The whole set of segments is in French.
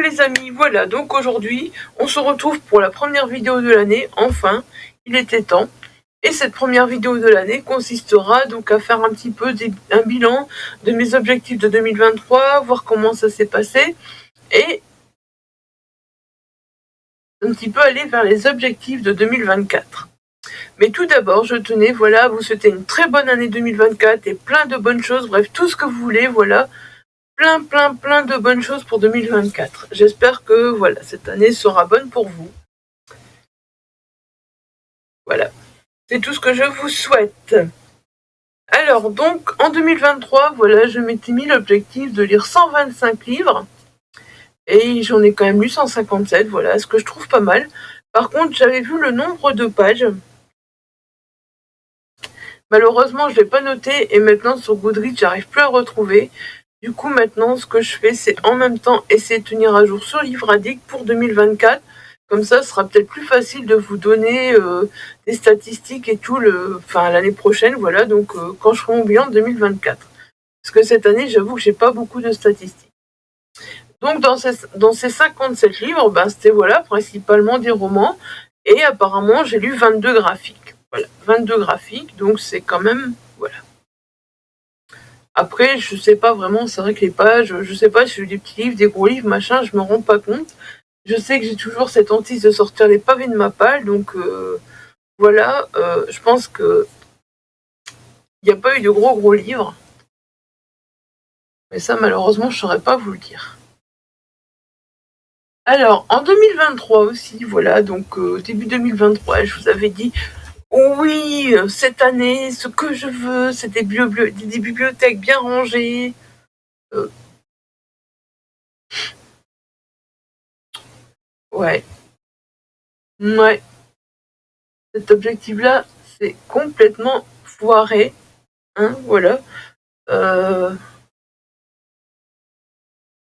les amis, voilà, donc aujourd'hui, on se retrouve pour la première vidéo de l'année, enfin, il était temps. Et cette première vidéo de l'année consistera donc à faire un petit peu un bilan de mes objectifs de 2023, voir comment ça s'est passé, et un petit peu aller vers les objectifs de 2024. Mais tout d'abord, je tenais, voilà, à vous souhaiter une très bonne année 2024 et plein de bonnes choses, bref, tout ce que vous voulez, voilà. Plein de bonnes choses pour 2024. J'espère que voilà, cette année sera bonne pour vous. Voilà, c'est tout ce que je vous souhaite. Alors donc, en 2023, voilà, je m'étais mis l'objectif de lire 125 livres. Et j'en ai quand même lu 157, voilà, ce que je trouve pas mal. Par contre, j'avais vu le nombre de pages. Malheureusement, je ne l'ai pas noté et maintenant sur Goodreads, j'arrive plus à retrouver. Du coup, maintenant, ce que je fais, c'est en même temps essayer de tenir à jour sur Livre Addict pour 2024. Comme ça, ce sera peut-être plus facile de vous donner des statistiques et tout l'année prochaine, voilà, donc quand je ferai mon bilan de 2024. Parce que cette année, j'avoue que j'ai pas beaucoup de statistiques. Donc, dans ces 57 livres, ben, c'était voilà, principalement des romans. Et apparemment, j'ai lu 22 graphiques. Voilà, 22 graphiques, donc c'est quand même... Voilà. Après, je sais pas vraiment, c'est vrai que les pages, je sais pas si j'ai des petits livres, des gros livres, machin, je me rends pas compte. Je sais que j'ai toujours cette hantise de sortir les pavés de ma palle, donc voilà, je pense que il n'y a pas eu de gros livres. Mais ça, malheureusement, je saurais pas vous le dire. Alors, en 2023 aussi, voilà, donc début 2023, je vous avais dit, oui, cette année, ce que je veux, c'est des bibliothèques bien rangées. Ouais. Ouais. Cet objectif-là, c'est complètement foiré. Hein, voilà.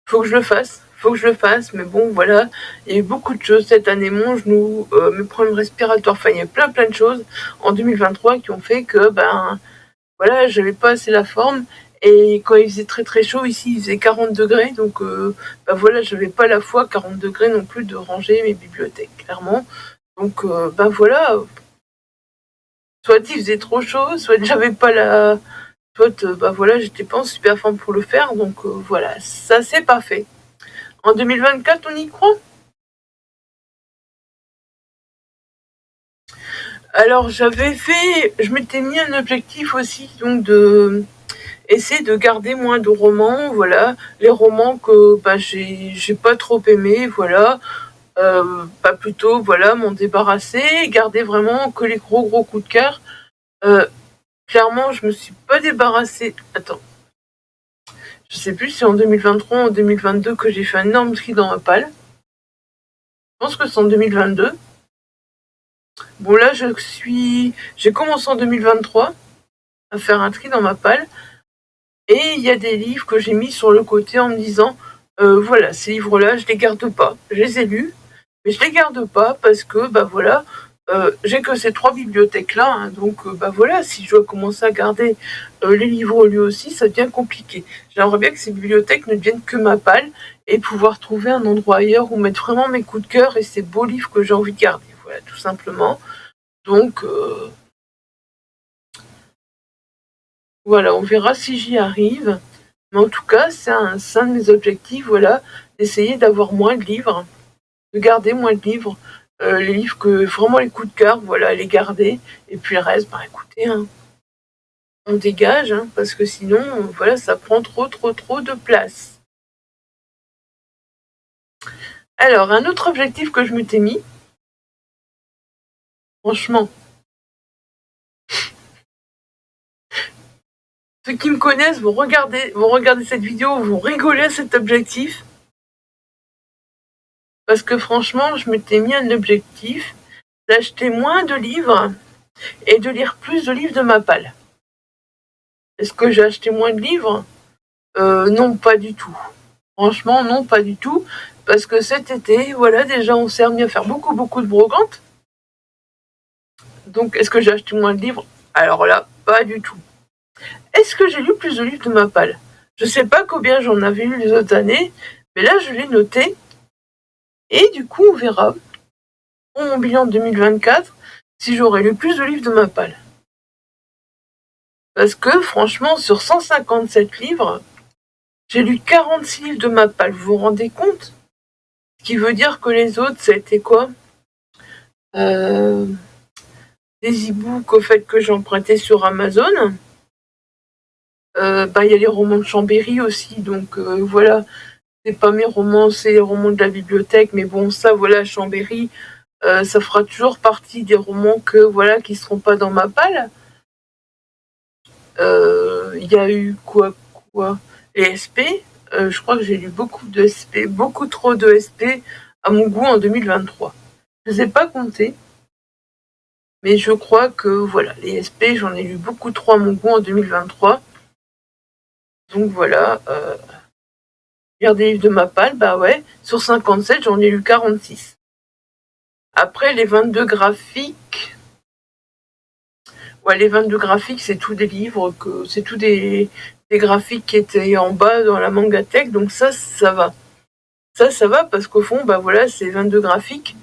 Faut que je le fasse, mais bon, voilà. Il y a eu beaucoup de choses cette année, mon genou, mes problèmes respiratoires, enfin, il y a plein de choses en 2023 qui ont fait que, ben, voilà, j'avais pas assez la forme. Et quand il faisait très chaud, ici, il faisait 40 degrés, donc, ben voilà, j'avais pas la foi, 40 degrés non plus, de ranger mes bibliothèques, clairement. Donc, ben voilà, soit il faisait trop chaud, soit j'avais pas la... Soit, bah voilà, j'étais pas en super forme pour le faire, donc voilà, ça c'est pas fait. En 2024, on y croit? Alors je m'étais mis un objectif aussi, donc de essayer de garder moins de romans, voilà, les romans que bah, j'ai pas trop aimés, voilà, pas plutôt, voilà, m'en débarrasser, garder vraiment que les gros coups de cœur. Clairement, je me suis pas débarrassée. Attends. Je sais plus si en 2023 ou en 2022 que j'ai fait un énorme tri dans ma palle. Je pense que c'est en 2022. Bon là, j'ai commencé en 2023 à faire un tri dans ma palle. Et il y a des livres que j'ai mis sur le côté en me disant, voilà, ces livres-là, je les garde pas. Je les ai lus, mais je les garde pas parce que, bah voilà, j'ai que ces 3 bibliothèques-là, hein, donc bah voilà, si je dois commencer à garder les livres lus aussi, ça devient compliqué. J'aimerais bien que ces bibliothèques ne deviennent que ma palle et pouvoir trouver un endroit ailleurs où mettre vraiment mes coups de cœur et ces beaux livres que j'ai envie de garder. Voilà, tout simplement. Donc voilà, on verra si j'y arrive. Mais en tout cas, c'est un de mes objectifs, voilà, d'essayer d'avoir moins de livres, de garder moins de livres. Les livres que vraiment les coups de cœur, voilà, les garder. Et puis le reste, bah écoutez, hein, on dégage, hein, parce que sinon, voilà, ça prend trop de place. Alors, un autre objectif que je m'étais mis, franchement, ceux qui me connaissent vont regarder cette vidéo, vont rigoler à cet objectif. Parce que franchement, je m'étais mis un objectif d'acheter moins de livres et de lire plus de livres de ma palle. Est-ce que j'ai acheté moins de livres? Non, pas du tout. Franchement, non, pas du tout. Parce que cet été, voilà, déjà, on s'est remis à faire beaucoup de brocantes. Donc, est-ce que j'ai acheté moins de livres? Alors là, pas du tout. Est-ce que j'ai lu plus de livres de ma palle? Je sais pas combien j'en avais lu les autres années, mais là, je l'ai noté. Et du coup, on verra, pour mon bilan 2024, si j'aurai lu plus de livres de ma palle. Parce que, franchement, sur 157 livres, j'ai lu 46 livres de ma palle. Vous vous rendez compte? Ce qui veut dire que les autres, ça a été quoi? Des e-books, au fait, que j'ai empruntés sur Amazon. Il y a les romans de Chambéry aussi, donc voilà. C'est pas mes romans, c'est les romans de la bibliothèque, mais bon, ça, voilà, Chambéry, ça fera toujours partie des romans qui seront pas dans ma palle. Il y a eu quoi? Les SP. Je crois que j'ai lu beaucoup de SP, beaucoup trop de SP à mon goût en 2023. Je les ai pas comptés, mais je crois que voilà, les SP, j'en ai lu beaucoup trop à mon goût en 2023. Donc voilà, lire des livres de ma palle, bah ouais, sur 57, j'en ai lu 46. Après, les 22 graphiques, ouais, les 22 graphiques, c'est tous des livres, c'est tous des graphiques qui étaient en bas dans la mangatech, donc ça va. Ça va parce qu'au fond, bah voilà, c'est 22 graphiques.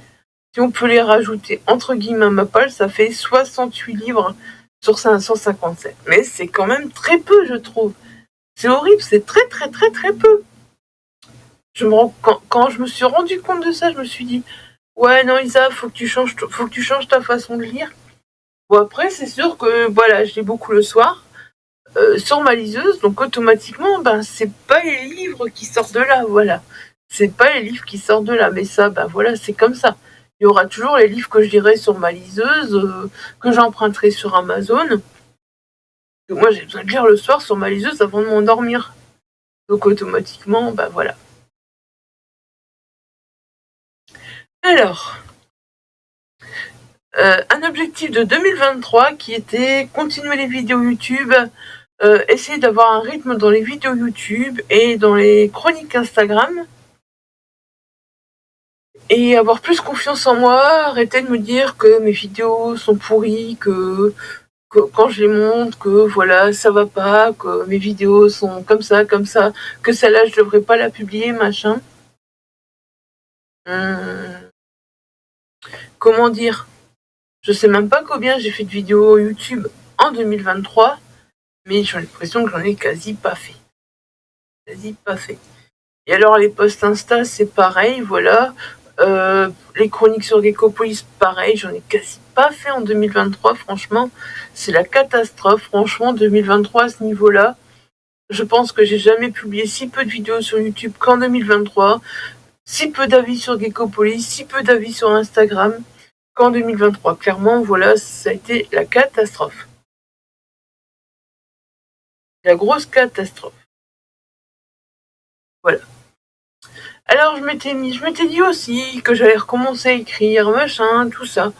Si on peut les rajouter entre guillemets à ma palle, ça fait 68 livres sur 557. Mais c'est quand même très peu, je trouve. C'est horrible, c'est très très très très peu. Quand je me suis rendu compte de ça, je me suis dit, ouais, non, Isa, faut que tu changes ta façon de lire. Bon, après, c'est sûr que voilà, je lis beaucoup le soir sur ma liseuse, donc automatiquement, ben, c'est pas les livres qui sortent de là, voilà. C'est pas les livres qui sortent de là, mais ça, ben voilà, c'est comme ça. Il y aura toujours les livres que je lirai sur ma liseuse, que j'emprunterai sur Amazon. Donc moi, j'ai besoin de lire le soir sur ma liseuse avant de m'endormir. Donc automatiquement, ben voilà. Alors, un objectif de 2023 qui était continuer les vidéos YouTube, essayer d'avoir un rythme dans les vidéos YouTube et dans les chroniques Instagram, et avoir plus confiance en moi, arrêter de me dire que mes vidéos sont pourries, que quand je les montre, que voilà, ça va pas, que mes vidéos sont comme ça, que celle-là je devrais pas la publier, machin. Comment dire? Je sais même pas combien j'ai fait de vidéos YouTube en 2023, mais j'ai l'impression que j'en ai quasi pas fait. Et alors les posts Insta, c'est pareil, voilà. Les chroniques sur Geckopolis, pareil, j'en ai quasi pas fait en 2023, franchement. C'est la catastrophe, franchement, 2023 à ce niveau-là. Je pense que j'ai jamais publié si peu de vidéos sur YouTube qu'en 2023. Si peu d'avis sur Geckopolis, si peu d'avis sur Instagram qu'en 2023. Clairement, voilà, ça a été la catastrophe. La grosse catastrophe. Voilà. Alors je m'étais dit aussi que j'allais recommencer à écrire, machin, tout ça.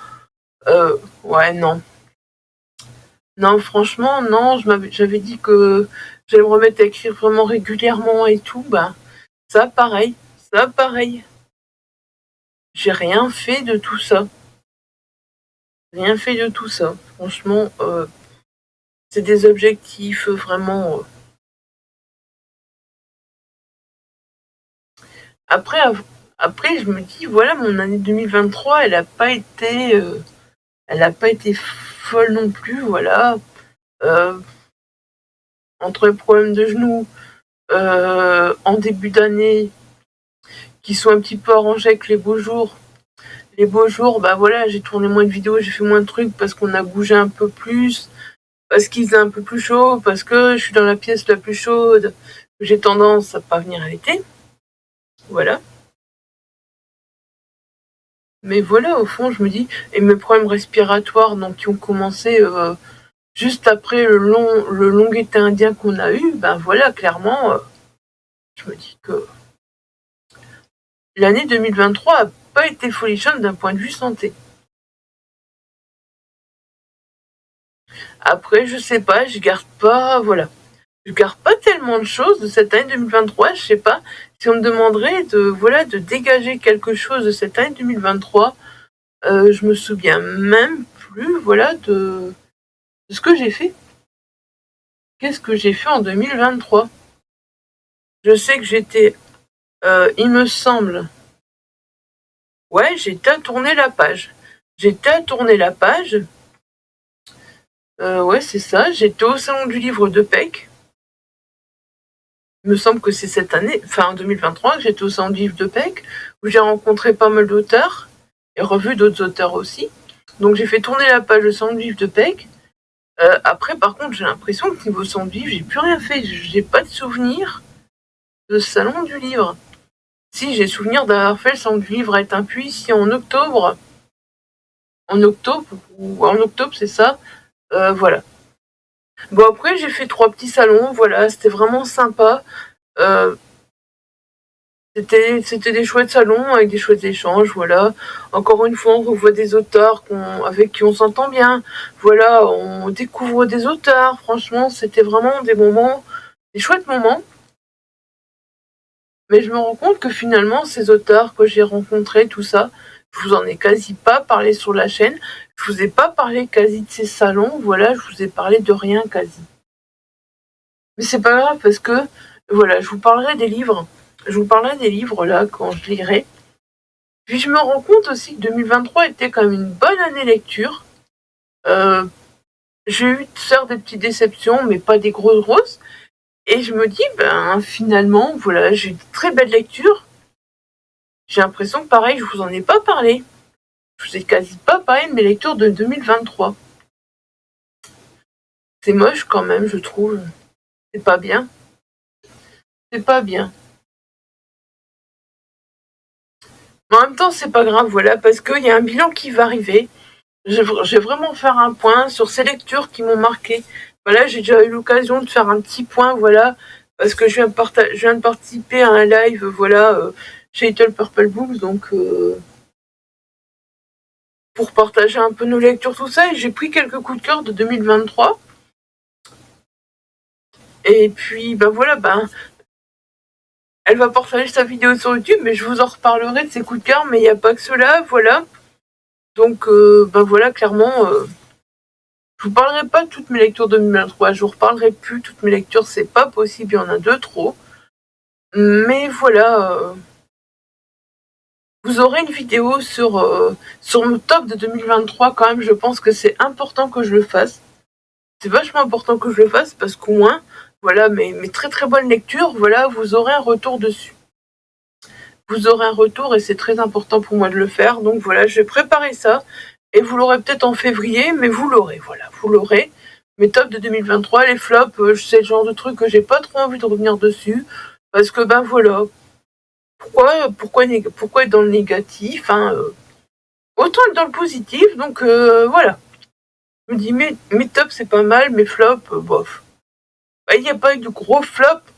Ouais, non. Non, franchement, non, j'avais dit que j'allais me remettre à écrire vraiment régulièrement et tout, bah, ça pareil. J'ai rien fait de tout ça. Franchement, c'est des objectifs vraiment. Après, après, je me dis, voilà, mon année 2023, elle a pas été folle non plus, voilà. Entre les problèmes de genoux, en début d'année, qui sont un petit peu arrangés avec les beaux jours. Les beaux jours, bah voilà, j'ai tourné moins de vidéos, j'ai fait moins de trucs parce qu'on a bougé un peu plus, parce qu'il faisait un peu plus chaud, parce que je suis dans la pièce la plus chaude, j'ai tendance à pas venir à l'été. Voilà. Mais voilà, au fond, je me dis, et mes problèmes respiratoires, donc, qui ont commencé juste après le long été indien qu'on a eu, ben voilà, clairement, je me dis que l'année 2023 a pas été folichonne d'un point de vue santé. Après, je sais pas, je garde pas tellement de choses de cette année 2023, je sais pas. Si on me demanderait de dégager quelque chose de cette année 2023, je me souviens même plus, de ce que j'ai fait. Qu'est-ce que j'ai fait en 2023? Je sais que j'étais, il me semble, Ouais, j'étais à tourner la page. J'étais à tourner la page. Ouais, c'est ça. J'étais au salon du livre de Pec. Il me semble que c'est cette année, enfin en 2023, que j'étais au salon du livre de Pec, où j'ai rencontré pas mal d'auteurs, et revu d'autres auteurs aussi. Donc j'ai fait tourner la page du salon du livre de Pec. Après, par contre, j'ai l'impression que niveau salon du livre, j'ai plus rien fait. J'ai pas de souvenir de ce salon du livre. Si, j'ai souvenir d'avoir fait le salon du livre à Étainpuis ici en octobre. En octobre, c'est ça. Voilà. Bon, après, j'ai fait 3 petits salons, voilà, c'était vraiment sympa. Euh, c'était des chouettes salons avec des chouettes échanges, voilà. Encore une fois, on revoit des auteurs avec qui on s'entend bien. Voilà, on découvre des auteurs. Franchement, c'était vraiment des chouettes moments. Mais je me rends compte que finalement, ces auteurs que j'ai rencontrés, tout ça, je vous en ai quasi pas parlé sur la chaîne. Je vous ai pas parlé quasi de ces salons, voilà, je vous ai parlé de rien quasi. Mais c'est pas grave parce que, voilà, je vous parlerai des livres. Je vous parlerai des livres là quand je lirai. Puis je me rends compte aussi que 2023 était quand même une bonne année lecture. Euh, j'ai eu certes des petites déceptions, mais pas des grosses. Et je me dis, ben finalement, voilà, j'ai eu de très belles lectures. J'ai l'impression que pareil, je vous en ai pas parlé. Je vous ai quasi pas parlé de mes lectures de 2023. C'est moche quand même, je trouve. C'est pas bien. C'est pas bien. Mais en même temps, c'est pas grave, voilà, parce qu'il y a un bilan qui va arriver. Je vais vraiment faire un point sur ces lectures qui m'ont marqué. Voilà, j'ai déjà eu l'occasion de faire un petit point, voilà, parce que je viens de participer à un live, voilà, chez Little Purple Books, donc pour partager un peu nos lectures, tout ça, et j'ai pris quelques coups de cœur de 2023. Et puis, ben voilà, ben, elle va partager sa vidéo sur YouTube, mais je vous en reparlerai de ses coups de cœur, mais il n'y a pas que cela, voilà. Donc, ben voilà, clairement, je vous parlerai pas de toutes mes lectures 2023, je vous reparlerai plus toutes mes lectures, c'est pas possible, il y en a 2 trop. Mais voilà, vous aurez une vidéo sur mon top de 2023 quand même, je pense que c'est important que je le fasse. C'est vachement important que je le fasse parce qu'au moins, voilà, mes très très bonnes lectures, voilà, vous aurez un retour dessus. Vous aurez un retour et c'est très important pour moi de le faire. Donc voilà, je vais préparer ça et vous l'aurez peut-être en février, mais vous l'aurez, voilà, vous l'aurez. Mes tops de 2023, les flops, c'est le genre de truc que j'ai pas trop envie de revenir dessus parce que ben voilà, pourquoi être dans le négatif, hein, autant être dans le positif, donc voilà. Je me dis mes tops c'est pas mal, mes flops, bof. Bah, il n'y a pas eu de gros flops,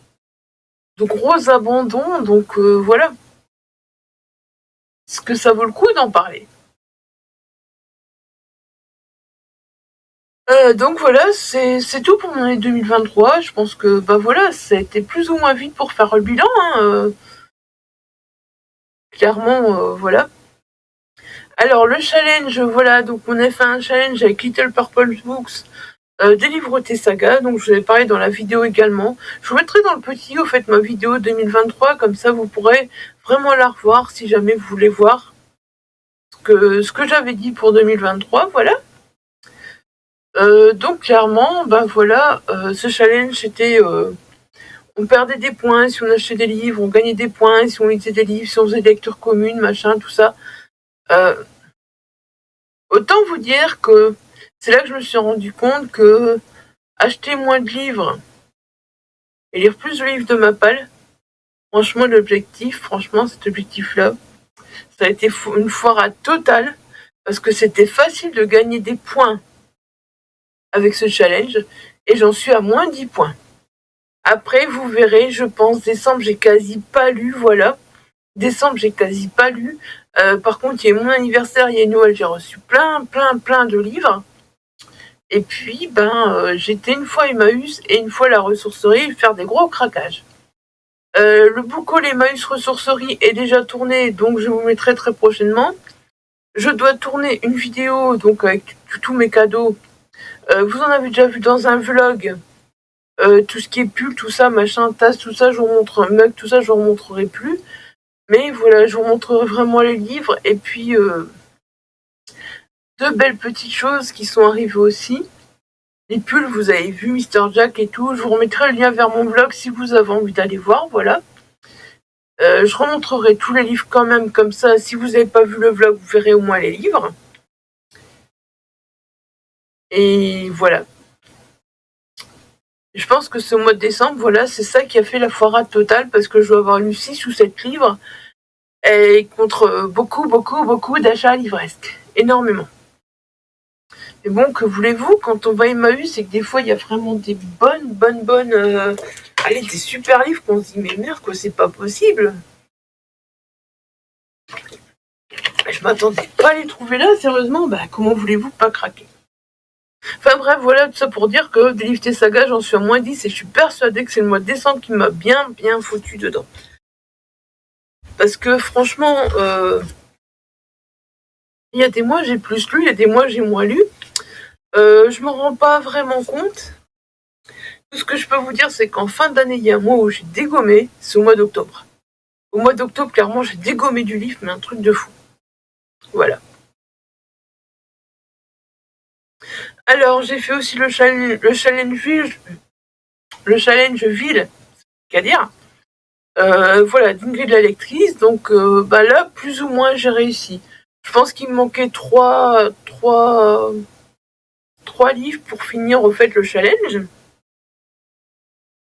de gros abandons, donc voilà. Est-ce que ça vaut le coup d'en parler? Donc voilà, c'est tout pour mon année 2023. Je pense que bah voilà, ça a été plus ou moins vite pour faire le bilan, hein, clairement, voilà. Alors le challenge, voilà, donc on a fait un challenge avec Little Purple Books, délivre tes sagas, donc je vous ai parlé dans la vidéo également. Je vous mettrai dans le petit, au fait, ma vidéo 2023, comme ça vous pourrez vraiment la revoir si jamais vous voulez voir ce que j'avais dit pour 2023, voilà. Donc clairement, ben voilà, ce challenge c'était on perdait des points si on achetait des livres, on gagnait des points si on lisait des livres, si on faisait des lectures communes, machin, tout ça. Euh, autant vous dire que c'est là que je me suis rendu compte que acheter moins de livres et lire plus de livres de ma palle, franchement cet objectif-là, ça a été une foire totale parce que c'était facile de gagner des points avec ce challenge et j'en suis à moins 10 points. Après, vous verrez, je pense, décembre, j'ai quasi pas lu, voilà. Décembre, j'ai quasi pas lu. Par contre, il y a eu mon anniversaire, il y a eu Noël, j'ai reçu plein de livres. Et puis, j'étais une fois Emmaüs et une fois la ressourcerie faire des gros craquages. Le book haul Emmaüs ressourcerie est déjà tourné, donc je vous mettrai très prochainement. Je dois tourner une vidéo donc avec tous mes cadeaux. Vous en avez déjà vu dans un vlog. Tout ce qui est pull, tout ça, machin, tasse, tout ça, je vous montre, mug, tout ça, je vous montrerai plus. Mais voilà, je vous montrerai vraiment les livres. Et puis, deux belles petites choses qui sont arrivées aussi. Les pulls, vous avez vu, Mister Jack et tout. Je vous remettrai le lien vers mon blog si vous avez envie d'aller voir, voilà. Je remontrerai tous les livres quand même, comme ça, si vous n'avez pas vu le vlog, vous verrez au moins les livres. Et voilà. Je pense que ce mois de décembre, voilà, c'est ça qui a fait la foirade totale, parce que je dois avoir lu 6 ou 7 livres, et contre beaucoup d'achats livresques. Énormément. Mais bon, que voulez-vous, quand on va à Emmaüs, c'est que des fois, il y a vraiment des bonnes... allez, des super livres qu'on se dit, mais merde, quoi, c'est pas possible. Je m'attendais pas à les trouver là, sérieusement, bah comment voulez-vous pas craquer? Enfin bref, voilà, tout ça pour dire que des livres Saga, j'en suis à moins 10 et je suis persuadée que c'est le mois de décembre qui m'a bien foutu dedans. Parce que franchement, il y a des mois j'ai plus lu, il y a des mois j'ai moins lu. Je m'en rends pas vraiment compte. Tout ce que je peux vous dire, c'est qu'en fin d'année, il y a un mois où j'ai dégommé, c'est au mois d'octobre. Au mois d'octobre, clairement, j'ai dégommé du livre, mais un truc de fou. Voilà. Alors, j'ai fait aussi le challenge ville, qu'à dire. Voilà, d'Ingrid la lectrice. Donc là, plus ou moins, j'ai réussi. Je pense qu'il me manquait trois livres pour finir au fait le challenge.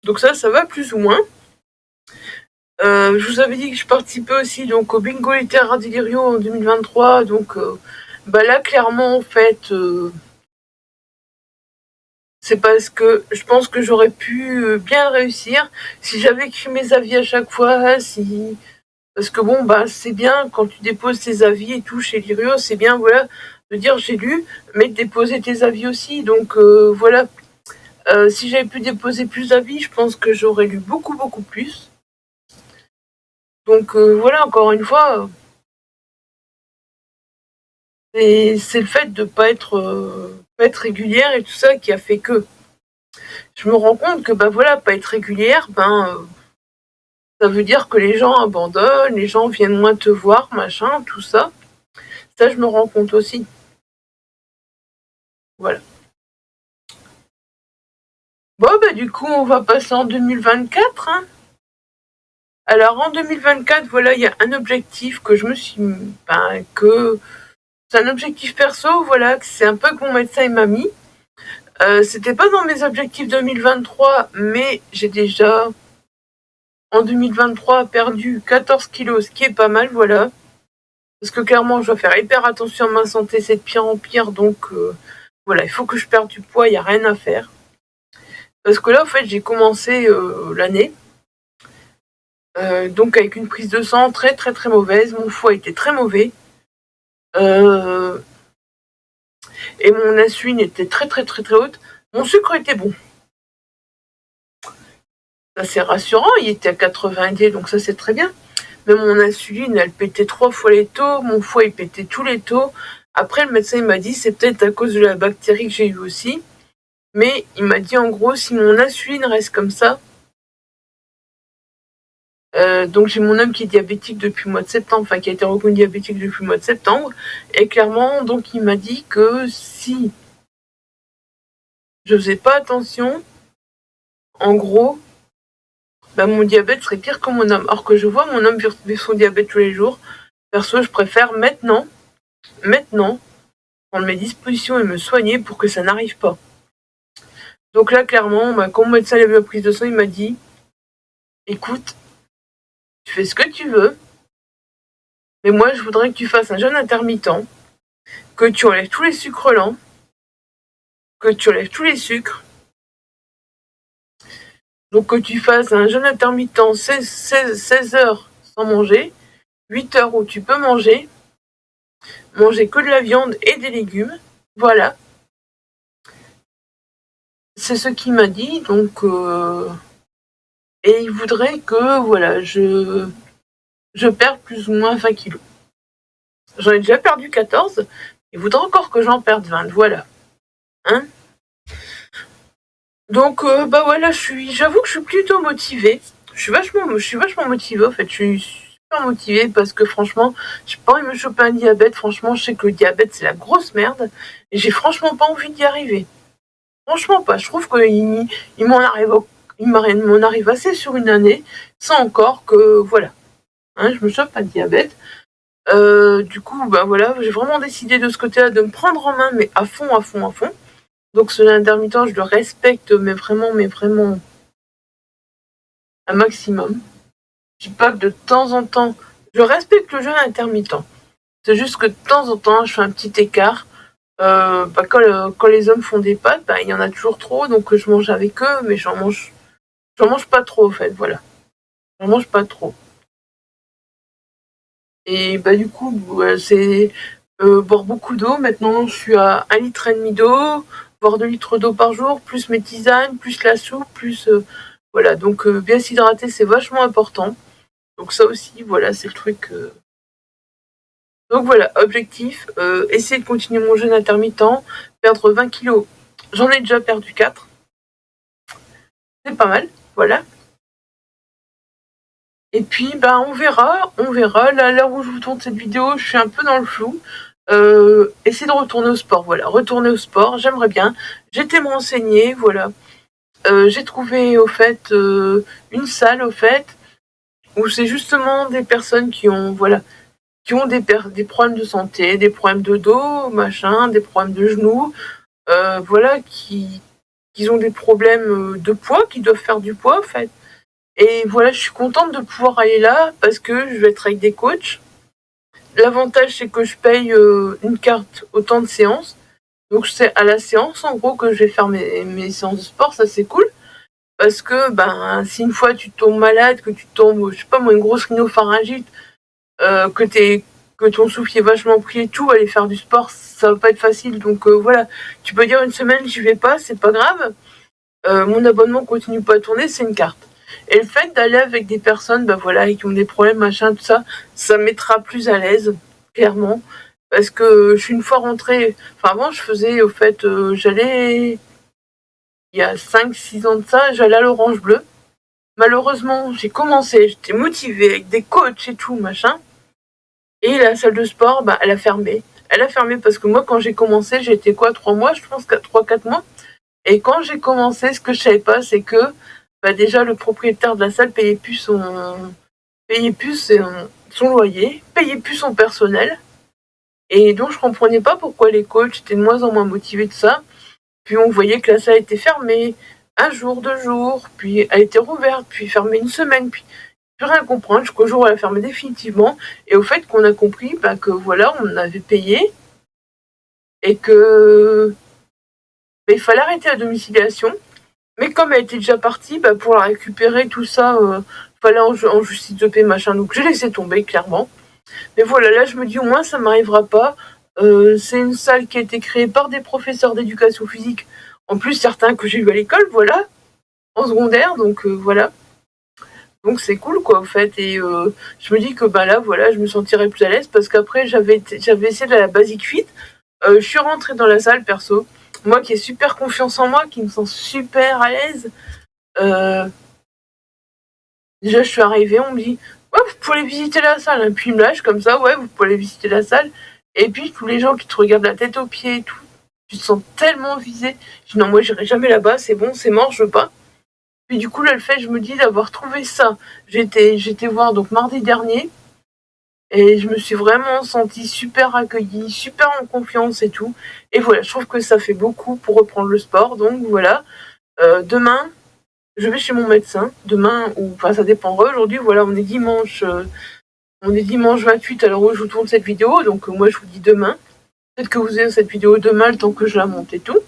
Donc ça va plus ou moins. Je vous avais dit que je participais aussi donc au bingo littéraire Delirio en 2023. Donc là, clairement, en fait, c'est parce que je pense que j'aurais pu bien réussir si j'avais écrit mes avis à chaque fois, parce que bon, c'est bien quand tu déposes tes avis et tout chez Lirio, c'est bien, voilà, de dire j'ai lu, mais de déposer tes avis aussi. Donc voilà, si j'avais pu déposer plus d'avis, je pense que j'aurais lu beaucoup plus. Donc voilà, encore une fois, c'est le fait de pas être régulière et tout ça qui a fait que je me rends compte que voilà, pas être régulière, ça veut dire que les gens abandonnent, les gens viennent moins te voir, machin, tout ça. Ça, je me rends compte aussi. Voilà. Bon, du coup, on va passer en 2024. Hein. Alors, en 2024, voilà, il y a un objectif que je me suis... c'est un objectif perso, voilà, que c'est un peu que mon médecin m'a mis. C'était pas dans mes objectifs 2023, mais j'ai déjà, en 2023, perdu 14 kilos, ce qui est pas mal, voilà. Parce que clairement, je dois faire hyper attention à ma santé, c'est de pire en pire, donc voilà, il faut que je perde du poids, il n'y a rien à faire. Parce que là, en fait, j'ai commencé l'année, donc avec une prise de sang très mauvaise, mon foie était très mauvais, et mon insuline était très haute, mon sucre était bon. Ça c'est rassurant, il était à 90, donc ça c'est très bien. Mais mon insuline, elle pétait 3 fois les taux, mon foie il pétait tous les taux. Après, le médecin il m'a dit c'est peut-être à cause de la bactérie que j'ai eue aussi. Mais il m'a dit en gros, si mon insuline reste comme ça, donc j'ai mon homme qui est diabétique depuis le mois de septembre, enfin qui a été reconnu diabétique depuis le mois de septembre, et clairement, donc il m'a dit que si je faisais pas attention, en gros, mon diabète serait pire que mon homme. Or que je vois mon homme vivre son diabète tous les jours. Perso, je préfère maintenant, prendre mes dispositions et me soigner pour que ça n'arrive pas. Donc là, clairement, quand mon médecin a vu la prise de sang, il m'a dit écoute, tu fais ce que tu veux, mais moi, je voudrais que tu fasses un jeûne intermittent, que tu enlèves tous les sucres lents, que tu enlèves tous les sucres. Donc que tu fasses un jeûne intermittent 16 heures sans manger, 8 heures où tu peux manger que de la viande et des légumes. Voilà. C'est ce qu'il m'a dit, donc et il voudrait que voilà, je perde plus ou moins 20 kilos. J'en ai déjà perdu 14, il voudrait encore que j'en perde 20, voilà. Hein? Donc voilà, j'avoue que je suis plutôt motivée. Je suis vachement motivée en fait, je suis super motivée parce que franchement, j'ai pas envie de me choper un diabète. Franchement, je sais que le diabète, c'est la grosse merde. Et j'ai franchement pas envie d'y arriver. Franchement pas. Je trouve qu'il m'en arrive, m'en arrive assez sur une année, sans encore que, voilà. Hein, je me chope un diabète. Du coup, bah voilà, j'ai vraiment décidé de ce côté-là de me prendre en main, mais à fond, à fond, à fond. Donc ce jeûne intermittent, je le respecte, mais vraiment un maximum. Je dis pas que de temps en temps, je respecte le jeûne intermittent. C'est juste que de temps en temps, je fais un petit écart. Quand les hommes font des pâtes, bah, il y en a toujours trop, donc je mange avec eux, mais j'en mange pas trop, en fait, voilà. J'en mange pas trop. Et bah du coup, c'est boire beaucoup d'eau. Maintenant, je suis à 1,5 litre d'eau, boire 2 litres d'eau par jour, plus mes tisanes, plus la soupe, plus... voilà, donc bien s'hydrater, c'est vachement important. Donc ça aussi, voilà, c'est le truc... Donc voilà, objectif, essayer de continuer mon jeûne intermittent, perdre 20 kilos. J'en ai déjà perdu 4. C'est pas mal, voilà. Et puis, bah, on verra. Là, à l'heure où je vous tourne cette vidéo, je suis un peu dans le flou. Essayer de retourner au sport, voilà. Retourner au sport, j'aimerais bien. J'étais me renseigner, voilà. J'ai trouvé, au fait, une salle, au fait, où c'est justement des personnes qui ont, voilà, qui ont des problèmes de santé, des problèmes de dos, machin, des problèmes de genoux, voilà, qui ont des problèmes de poids, qui doivent faire du poids, en fait. Et voilà, je suis contente de pouvoir aller là parce que je vais être avec des coachs. L'avantage, c'est que je paye une carte autant de séances. Donc c'est à la séance, en gros, que je vais faire mes séances de sport. Ça, c'est cool. Parce que ben, si une fois tu tombes malade, que tu tombes, je sais pas moi, une grosse rhinopharyngite, que ton souffle est vachement pris et tout, aller faire du sport, ça va pas être facile. Donc voilà, tu peux dire une semaine, j'y vais pas, c'est pas grave. Mon abonnement continue pas à tourner, c'est une carte. Et le fait d'aller avec des personnes, bah voilà, qui ont des problèmes, machin, tout ça, ça me mettra plus à l'aise, clairement. Parce que je suis une fois rentrée, enfin avant je faisais, au fait, j'allais, il y a 5-6 ans de ça, j'allais à l'Orange Bleu. Malheureusement, j'ai commencé, j'étais motivée avec des coachs et tout, machin. Et la salle de sport, bah, elle a fermé. Elle a fermé parce que moi, quand j'ai commencé, j'étais quoi, 3 mois, je pense, 3-4 mois. Et quand j'ai commencé, ce que je savais pas, c'est que bah déjà le propriétaire de la salle payait plus son loyer, payait plus son personnel. Et donc je comprenais pas pourquoi les coachs étaient de moins en moins motivés de ça. Puis on voyait que la salle était fermée un jour, 2 jours, puis elle était rouverte, puis fermée une semaine, puis plus rien comprendre jusqu'au jour où elle a fermé définitivement. Et au fait qu'on a compris bah, que voilà, on avait payé et que bah, il fallait arrêter la domiciliation. Mais comme elle était déjà partie, bah, pour la récupérer, tout ça, fallait en justice de paix, machin. Donc j'ai laissé tomber, clairement. Mais voilà, là je me dis au moins ça m'arrivera pas. C'est une salle qui a été créée par des professeurs d'éducation physique. En plus, certains que j'ai eu à l'école, voilà, en secondaire, donc voilà. Donc c'est cool quoi, en fait. Et je me dis que bah là, voilà, je me sentirais plus à l'aise parce qu'après j'avais essayé de la Basic Fit. Je suis rentrée dans la salle perso. Moi qui ai super confiance en moi, qui me sens super à l'aise. Euh, Déjà, je suis arrivée, on me dit ouais, vous pouvez aller visiter la salle. Et puis il me lâche comme ça, ouais, vous pouvez aller visiter la salle. Et puis tous les gens qui te regardent la tête aux pieds et tout, tu te sens tellement visé. Je dis non, moi j'irai jamais là-bas, c'est bon, c'est mort, je veux pas. Puis du coup, là, le fait, je me dis d'avoir trouvé ça. J'étais voir donc mardi dernier. Et je me suis vraiment sentie super accueillie, super en confiance et tout. Et voilà, je trouve que ça fait beaucoup pour reprendre le sport. Donc voilà, demain, je vais chez mon médecin. Demain, ou enfin ça dépendra. Aujourd'hui, voilà, on est dimanche 28 à l'heure où je vous tourne cette vidéo. Donc moi, je vous dis demain. Peut-être que vous avez cette vidéo demain, le temps que je la monte et tout.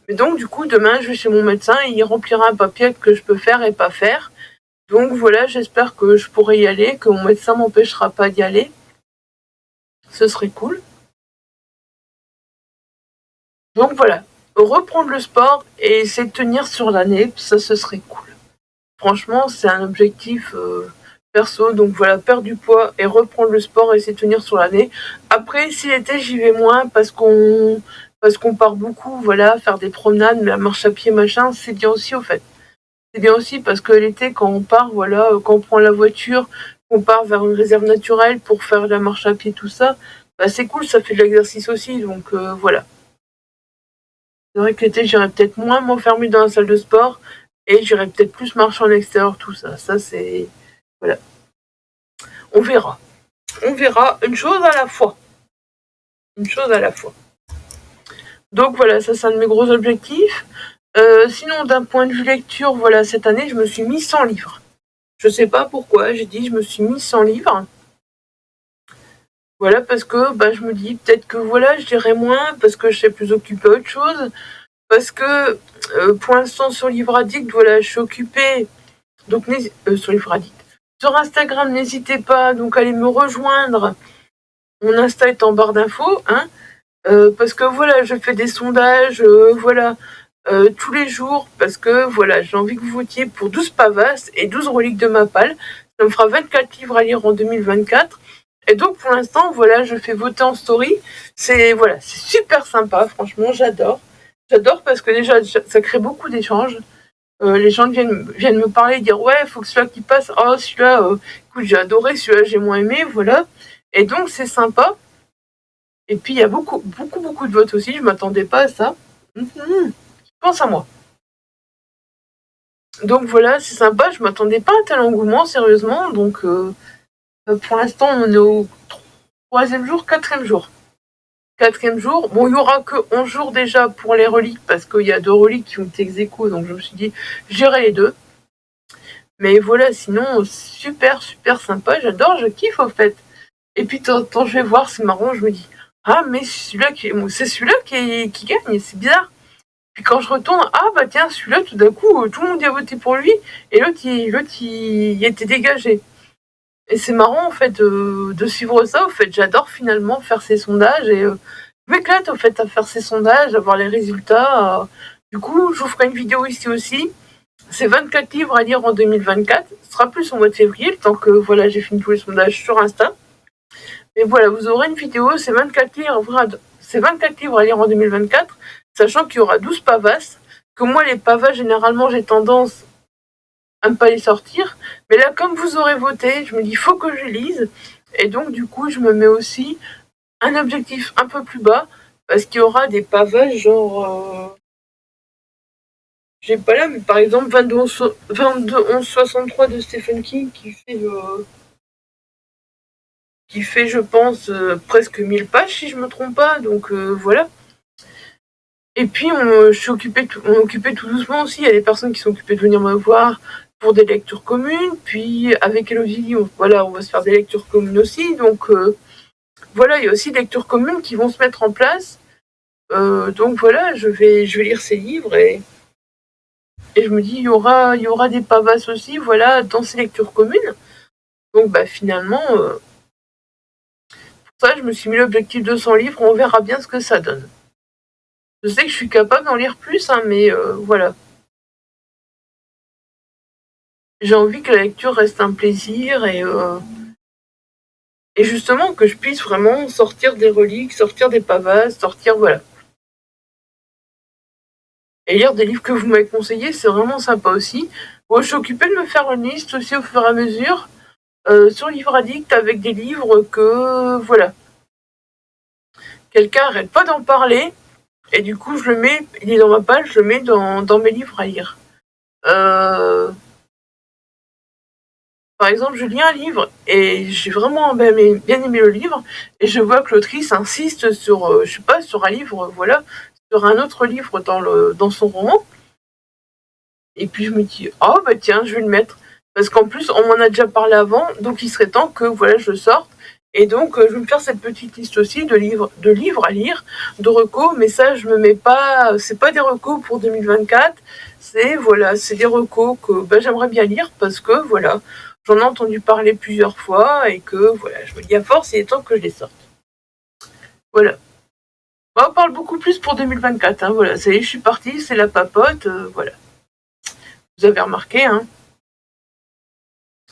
Mais donc du coup, demain, je vais chez mon médecin et il remplira un papier que je peux faire et pas faire. Donc voilà, j'espère que je pourrai y aller, que mon médecin m'empêchera pas d'y aller. Ce serait cool. Donc voilà, reprendre le sport et essayer de tenir sur l'année, ça ce serait cool. Franchement, c'est un objectif perso, donc voilà, perdre du poids et reprendre le sport et essayer de tenir sur l'année. Après, si l'été j'y vais moins parce qu'on part beaucoup, voilà, faire des promenades, la marche à pied, machin, c'est bien aussi au fait. C'est bien aussi parce que l'été, quand on part, voilà, quand on prend la voiture, qu'on part vers une réserve naturelle pour faire de la marche à pied, tout ça, bah c'est cool, ça fait de l'exercice aussi, donc voilà. C'est vrai que l'été, j'irais peut-être moins m'enfermer dans la salle de sport et j'irais peut-être plus marcher en extérieur, tout ça. Ça, c'est... Voilà. On verra. On verra une chose à la fois. Une chose à la fois. Donc voilà, ça c'est un de mes gros objectifs. Sinon, d'un point de vue lecture, voilà, cette année, je me suis mis 100 livres. Je sais pas pourquoi, j'ai dit je me suis mis 100 livres. Voilà, parce que bah, je me dis peut-être que voilà, je dirais moins, parce que je suis plus occupée à autre chose. Parce que pour l'instant, sur Livre Addict, voilà, je suis occupée. Donc, sur Livre Addict. Sur Instagram, n'hésitez pas donc à aller me rejoindre. Mon Insta est en barre d'infos, hein. Parce que voilà, je fais des sondages, voilà, tous les jours, parce que voilà, j'ai envie que vous votiez pour 12 pavasses et 12 reliques de Mapal. Ça me fera 24 livres à lire en 2024. Et donc pour l'instant, voilà, je fais voter en story. C'est voilà, c'est super sympa, franchement, j'adore. J'adore parce que déjà, ça crée beaucoup d'échanges. Les gens viennent me parler, dire ouais, il faut que celui-là qui passe. Oh, celui-là, écoute, j'ai adoré, celui-là, j'ai moins aimé, voilà. Et donc c'est sympa. Et puis il y a beaucoup de votes aussi. Je m'attendais pas à ça. Pense à moi. Donc voilà, c'est sympa. Je m'attendais pas à un tel engouement, sérieusement. Donc pour l'instant, on est au troisième jour, quatrième jour. Quatrième jour. Bon, il y aura que 11 jours déjà pour les reliques parce qu'il y a 2 reliques qui ont été ex aequo, donc je me suis dit, j'irai les 2. Mais voilà, sinon, super sympa. J'adore, je kiffe au fait. Et puis, quand je vais voir, c'est marrant, je me dis, ah, mais c'est celui-là qui gagne, c'est bizarre. Puis quand je retourne, ah bah tiens, celui-là, tout d'un coup, tout le monde y a voté pour lui, et l'autre, il était dégagé. Et c'est marrant, en fait, de suivre ça. En fait, j'adore finalement faire ces sondages, et je m'éclate, en fait, à faire ces sondages, à voir les résultats. Du coup, je vous ferai une vidéo ici aussi. C'est 24 livres à lire en 2024. Ce sera plus au mois de février, tant que voilà, j'ai fini tous les sondages sur Insta. Mais voilà, vous aurez une vidéo, c'est 24 livres à lire en 2024, sachant qu'il y aura 12 pavasses, que moi, les pavasses, généralement, j'ai tendance à ne pas les sortir. Mais là, comme vous aurez voté, je me dis, il faut que je lise. Et donc, du coup, je me mets aussi un objectif un peu plus bas, parce qu'il y aura des pavasses, genre... j'ai pas là, mais par exemple, 22 63 de Stephen King, qui fait, je pense, presque 1000 pages, si je me trompe pas. Donc, voilà. Et puis, on est occupé tout doucement aussi. Il y a des personnes qui sont occupées de venir me voir pour des lectures communes. Puis, avec Elodie, on va se faire des lectures communes aussi. Donc, voilà, il y a aussi des lectures communes qui vont se mettre en place. Donc, voilà, je vais lire ces livres et je me dis, il y aura des pavasses aussi, voilà, dans ces lectures communes. Donc, bah, finalement, pour ça, je me suis mis l'objectif de 100 livres. On verra bien ce que ça donne. Je sais que je suis capable d'en lire plus, hein, mais voilà. J'ai envie que la lecture reste un plaisir et justement que je puisse vraiment sortir des reliques, sortir des pavasses, sortir voilà. Et lire des livres que vous m'avez conseillés, c'est vraiment sympa aussi. Bon, je suis occupée de me faire une liste aussi au fur et à mesure sur Livre Addict avec des livres que voilà. Quelqu'un arrête pas d'en parler et du coup je le mets, il est dans ma page, je le mets dans mes livres à lire. Par exemple, je lis un livre et j'ai vraiment bien aimé le livre et je vois que l'autrice insiste sur, je sais pas, sur un livre, voilà, sur un autre livre dans son roman. Et puis je me dis, oh bah tiens, je vais le mettre. Parce qu'en plus, on m'en a déjà parlé avant, donc il serait temps que voilà, je le sorte. Et donc, je vais me faire cette petite liste aussi de livres à lire, de recos, mais ça, je me mets pas, c'est pas des recos pour 2024, c'est, voilà, c'est des recos que bah, j'aimerais bien lire parce que, voilà, j'en ai entendu parler plusieurs fois et que, voilà, je me dis à force, il est temps que je les sorte. Voilà. Bah, on parle beaucoup plus pour 2024, hein, voilà, ça y est, je suis partie, c'est la papote, voilà. Vous avez remarqué, hein.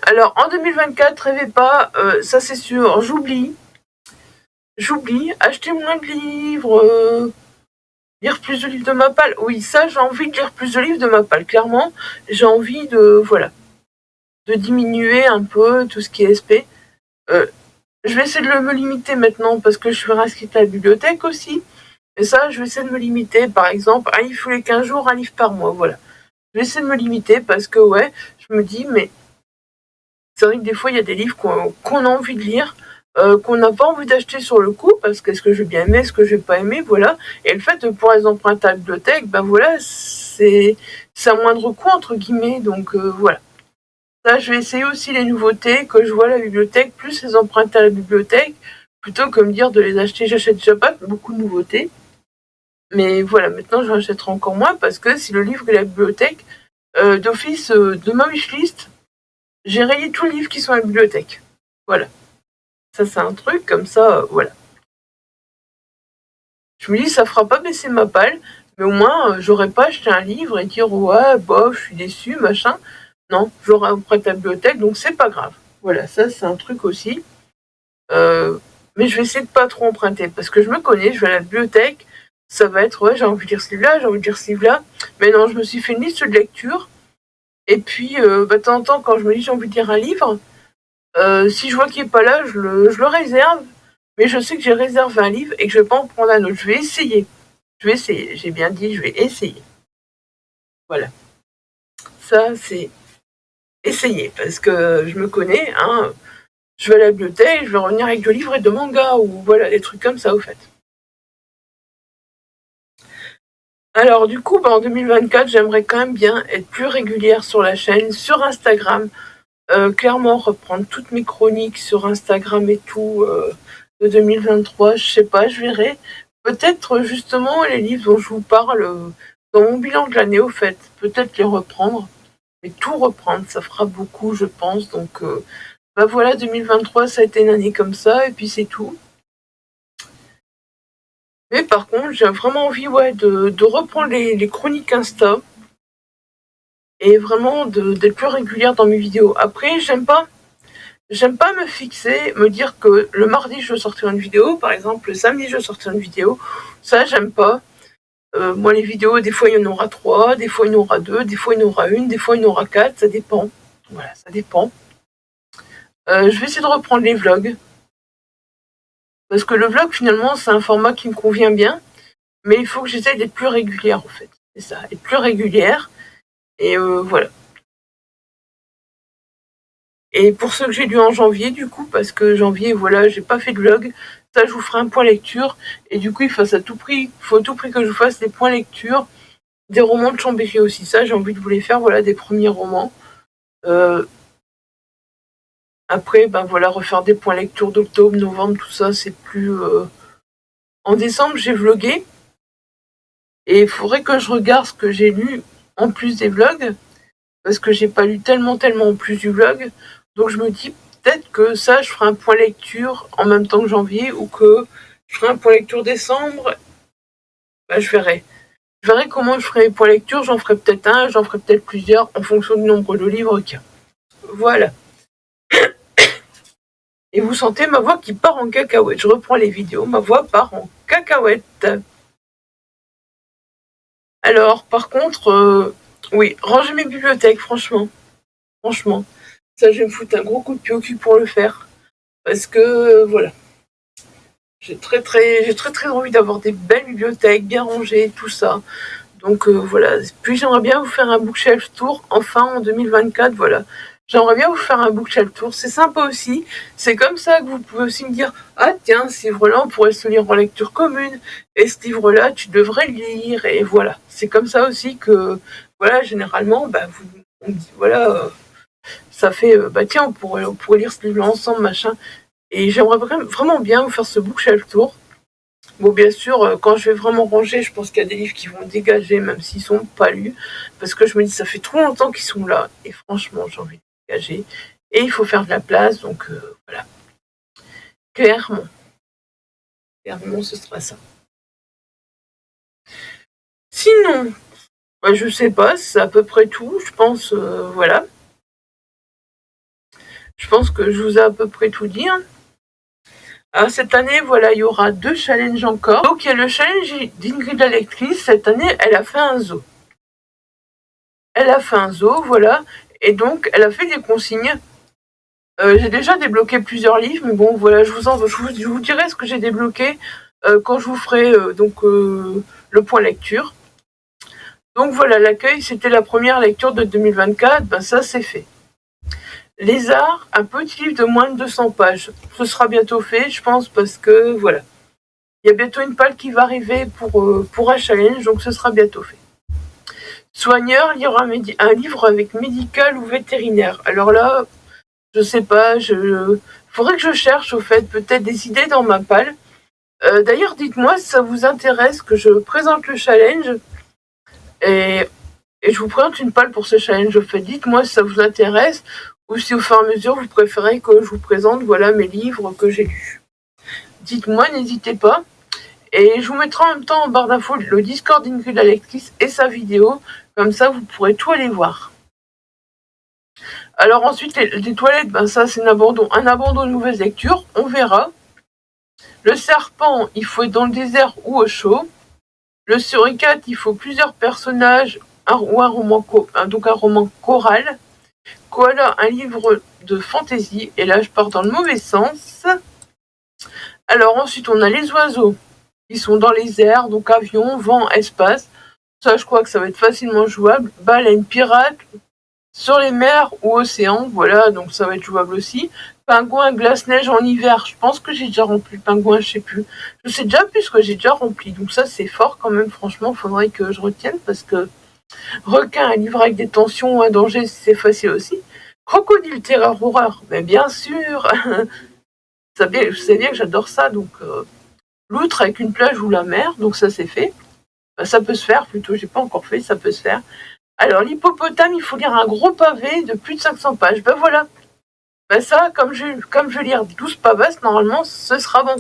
Alors, en 2024, rêvez pas, ça c'est sûr, j'oublie, acheter moins de livres, lire plus de livres de Mapal. Oui, ça, j'ai envie de lire plus de livres de Mapal, clairement, j'ai envie de diminuer un peu tout ce qui est SP. Je vais essayer de me limiter maintenant parce que je suis réinscrite à la bibliothèque aussi. Et ça, je vais essayer de me limiter. Par exemple, un livre tous les 15 jours, un livre par mois, voilà. Je vais essayer de me limiter parce que, ouais, je me dis, mais c'est vrai que des fois, il y a des livres qu'on a envie de lire, qu'on n'a pas envie d'acheter sur le coup, parce qu'est-ce que je vais bien aimer, est-ce que je vais pas aimer, voilà. Et le fait de pouvoir les emprunter à la bibliothèque, ben voilà, c'est un moindre coût, entre guillemets, donc voilà. Ça, je vais essayer aussi les nouveautés que je vois à la bibliothèque, plus les emprunter à la bibliothèque, plutôt que me dire de les acheter. J'achète déjà pas beaucoup de nouveautés. Mais voilà, maintenant j'en achèterai encore moins parce que si le livre est à la bibliothèque, d'office, de ma wishlist, j'ai rayé tous les livres qui sont à la bibliothèque. Voilà. Ça, c'est un truc, comme ça, voilà. Je me dis, ça fera pas baisser ma palle, mais au moins, j'aurais pas acheté un livre et dire, ouais, bof, je suis déçu, machin. Non, j'aurais emprunté à la bibliothèque, donc c'est pas grave. Voilà, ça, c'est un truc aussi. Mais je vais essayer de pas trop emprunter, parce que je me connais, je vais à la bibliothèque, ça va être, ouais, j'ai envie de lire ce livre-là, j'ai envie de lire ce livre-là. Mais non, je me suis fait une liste de lecture, et puis, de temps en temps, quand je me dis j'ai envie de lire un livre, si je vois qu'il n'est pas là, je le réserve. Mais je sais que j'ai réservé un livre et que je vais pas en prendre un autre. Je vais essayer. J'ai bien dit, je vais essayer. Voilà. Ça, c'est essayer. Parce que je me connais, hein. Je vais à la bibliothèque, je vais revenir avec 2 livres et 2 mangas. Ou voilà, des trucs comme ça, au fait. Alors, du coup, en 2024, j'aimerais quand même bien être plus régulière sur la chaîne, sur Instagram. Clairement, reprendre toutes mes chroniques sur Instagram et tout. De 2023, je sais pas, je verrai. Peut-être justement les livres dont je vous parle dans mon bilan de l'année, au fait. Peut-être les reprendre. Mais tout reprendre, ça fera beaucoup, je pense. Donc, bah voilà, 2023, ça a été une année comme ça, et puis c'est tout. Mais par contre, j'ai vraiment envie, ouais, de reprendre les chroniques Insta. Et vraiment d'être plus régulière dans mes vidéos. Après, j'aime pas me fixer, me dire que le mardi je veux sortir une vidéo, par exemple le samedi je veux sortir une vidéo. Ça, j'aime pas. Moi, les vidéos, des fois il y en aura 3, des fois il y en aura 2, des fois il y en aura 1, des fois il y en aura 4, ça dépend. Voilà, ça dépend. Je vais essayer de reprendre les vlogs. Parce que le vlog, finalement, c'est un format qui me convient bien. Mais il faut que j'essaye d'être plus régulière, en fait. C'est ça, être plus régulière. Et voilà. Et pour ceux que j'ai lu en janvier, du coup, parce que janvier, voilà, j'ai pas fait de vlog, ça, je vous ferai un point lecture. Et du coup, il faut à tout prix que je vous fasse des points lecture, des romans de Chambéry aussi. Ça, j'ai envie de vous les faire, voilà, des premiers romans. Après, ben voilà, refaire des points lecture d'octobre, novembre, tout ça, c'est plus... En décembre, j'ai vlogué. Et il faudrait que je regarde ce que j'ai lu en plus des vlogs. Parce que j'ai pas lu tellement en plus du vlog. Donc je me dis peut-être que ça, je ferai un point lecture en même temps que janvier, ou que je ferai un point lecture décembre. Bah, je verrai. Je verrai comment je ferai les points lecture. J'en ferai peut-être un, j'en ferai peut-être plusieurs, en fonction du nombre de livres qu'il y a. Voilà. Et vous sentez ma voix qui part en cacahuète. Je reprends les vidéos, ma voix part en cacahuète. Alors, par contre, oui, ranger mes bibliothèques, franchement. Franchement. Ça, je vais me foutre un gros coup de pied au cul pour le faire. Parce que, voilà. J'ai très envie d'avoir des belles bibliothèques, bien rangées, tout ça. Donc voilà. Puis j'aimerais bien vous faire un bookshelf tour, enfin en 2024, voilà. J'aimerais bien vous faire un bookshelf tour, c'est sympa aussi. C'est comme ça que vous pouvez aussi me dire, ah tiens, ce livre-là, on pourrait se lire en lecture commune, et ce livre-là, tu devrais le lire, et voilà. C'est comme ça aussi que, voilà, généralement, bah, on me dit, voilà, ça fait, bah tiens, on pourrait lire ce livre-là ensemble, machin. Et j'aimerais vraiment bien vous faire ce bookshelf tour. Bon, bien sûr, quand je vais vraiment ranger, je pense qu'il y a des livres qui vont dégager, même s'ils sont pas lus, parce que je me dis, ça fait trop longtemps qu'ils sont là, et franchement, j'ai envie de dégager. Et il faut faire de la place, donc voilà. Clairement, ce sera ça. Sinon, bah, je sais pas, c'est à peu près tout, je pense, voilà. Je pense que je vous ai à peu près tout dit, hein. Alors, cette année, voilà, il y aura 2 challenges encore. Donc, il y a le challenge d'Ingrid la lectrice. Cette année, elle a fait un zoo. Voilà. Et donc, elle a fait des consignes. J'ai déjà débloqué plusieurs livres, mais bon, voilà, je vous dirai ce que j'ai débloqué quand je vous ferai le point lecture. Donc voilà, l'accueil, c'était la première lecture de 2024, ben ça c'est fait. Les arts, un petit livre de moins de 200 pages. Ce sera bientôt fait, je pense, parce que voilà. Il y a bientôt une palle qui va arriver pour un challenge, donc ce sera bientôt fait. Soigneur, lire un livre avec médical ou vétérinaire. Alors là, je sais pas, faudrait que je cherche au fait peut-être des idées dans ma palle. D'ailleurs, dites-moi si ça vous intéresse que je présente le challenge et, et je vous présente une palle pour ce challenge au fait. Dites-moi si ça vous intéresse ou si au fur et à mesure vous préférez que je vous présente voilà mes livres que j'ai lus. Dites-moi, n'hésitez pas. Et je vous mettrai en même temps en barre d'infos le Discord d'Ingrid Alexis et sa vidéo. Comme ça, vous pourrez tout aller voir. Alors ensuite, les toilettes, ben ça c'est un abandon de mauvaise lecture, on verra. Le serpent, il faut être dans le désert ou au chaud. Le suricate, il faut plusieurs personnages ou un roman choral. Koala, un livre de fantaisie. Et là, je pars dans le mauvais sens. Alors ensuite, on a les oiseaux. Ils sont dans les airs, donc avion, vent, espace. Ça, je crois que ça va être facilement jouable. Baleine, pirate, sur les mers ou océans, voilà, donc ça va être jouable aussi. Pingouin, glace-neige en hiver, je pense que j'ai déjà rempli le pingouin, je sais plus. Je sais déjà plus ce que j'ai déjà rempli, donc ça c'est fort quand même, franchement, faudrait que je retienne parce que requin, un livre avec des tensions ou un danger, c'est facile aussi. Crocodile, terreur, horreur, mais bien sûr. Je sais bien que j'adore ça, donc l'outre avec une plage ou la mer, donc ça c'est fait. Ça peut se faire, plutôt, j'ai pas encore fait, ça peut se faire. Alors, l'hippopotame, il faut lire un gros pavé de plus de 500 pages. Ben voilà. Ben ça, comme je vais lire 12 pavasses, normalement, ce sera bon.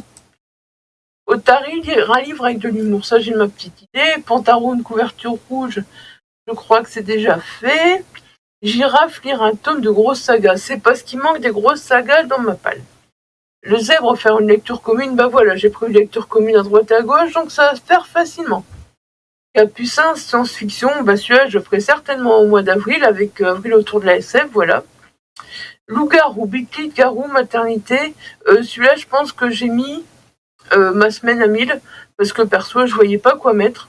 Otari, lire un livre avec de l'humour. Ça, j'ai ma petite idée. Pantarou, une couverture rouge. Je crois que c'est déjà fait. Girafe, lire un tome de grosses sagas. C'est parce qu'il manque des grosses sagas dans ma palle. Le zèbre, faire une lecture commune. Ben voilà, j'ai pris une lecture commune à droite et à gauche, donc ça va se faire facilement. Capucin, science-fiction, bah celui-là je ferai certainement au mois d'avril avec Avril autour de la SF, voilà. Loup-garou, Big Tit, garou, maternité, celui-là je pense que j'ai mis ma semaine à 1000 parce que perso je voyais pas quoi mettre.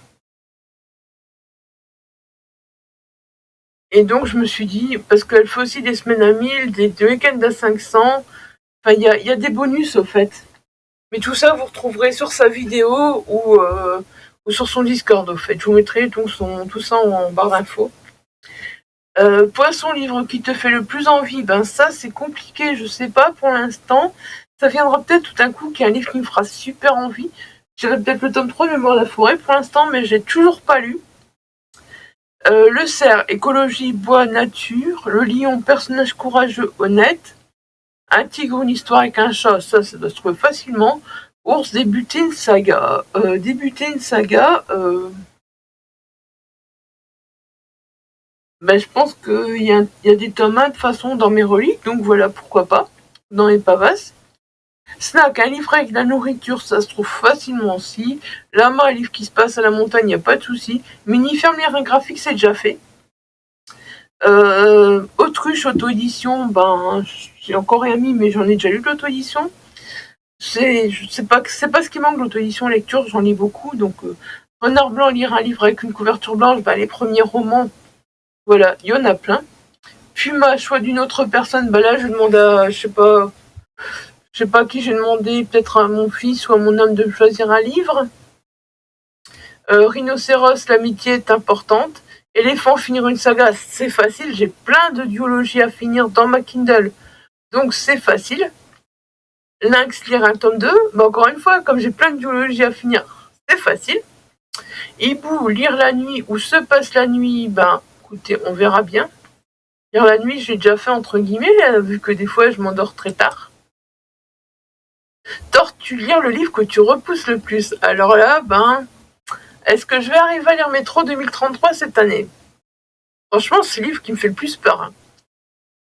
Et donc je me suis dit, parce qu'elle fait aussi des semaines à 1000, des week-ends à 500, enfin il y a des bonus au fait. Mais tout ça vous retrouverez sur sa vidéo ou sur son Discord au fait. Je vous mettrai donc tout ça en barre d'infos. Poisson, livre qui te fait le plus envie, ben ça c'est compliqué, je sais pas pour l'instant. Ça viendra peut-être tout d'un coup qu'il y a un livre qui me fera super envie. J'irai peut-être le tome 3 de Mémoire de la forêt pour l'instant, mais j'ai toujours pas lu. Le cerf, écologie, bois, nature. Le lion, personnage courageux, honnête. Un tigre, une histoire avec un chat, ça doit se trouver facilement. Ours, débuter une saga. Ben, je pense qu'il y a des tomes 1 de façon dans mes reliques, donc voilà, pourquoi pas, dans les pavasses. Snack, un livre avec de la nourriture, ça se trouve facilement aussi. Lama, un livre qui se passe à la montagne, y a pas de souci. Mini-ferme, lire un graphique, c'est déjà fait. Autruche, auto-édition, ben, j'ai encore rien mis, mais j'en ai déjà lu de l'auto-édition. C'est pas ce qui manque, l'auto-édition lecture, j'en lis beaucoup, donc Renard blanc, lire un livre avec une couverture blanche, ben, les premiers romans, voilà, il y en a plein. Puma, choix d'une autre personne, bah là je demande à, je sais pas qui j'ai demandé, peut-être à mon fils ou à mon homme de choisir un livre. Rhinocéros, l'amitié est importante. Éléphant, finir une saga, c'est facile, j'ai plein de duologies à finir dans ma Kindle, donc c'est facile. Lynx, lire un tome 2, bah encore une fois, comme j'ai plein de duologies à finir, c'est facile. Hibou, lire la nuit, où se passe la nuit, ben écoutez, on verra bien. Lire la nuit, j'ai déjà fait entre guillemets, vu que des fois je m'endors très tard. Tortue, lire le livre que tu repousses le plus. Alors là, ben, est-ce que je vais arriver à lire Métro 2033 cette année? Franchement, c'est le livre qui me fait le plus peur. Hein.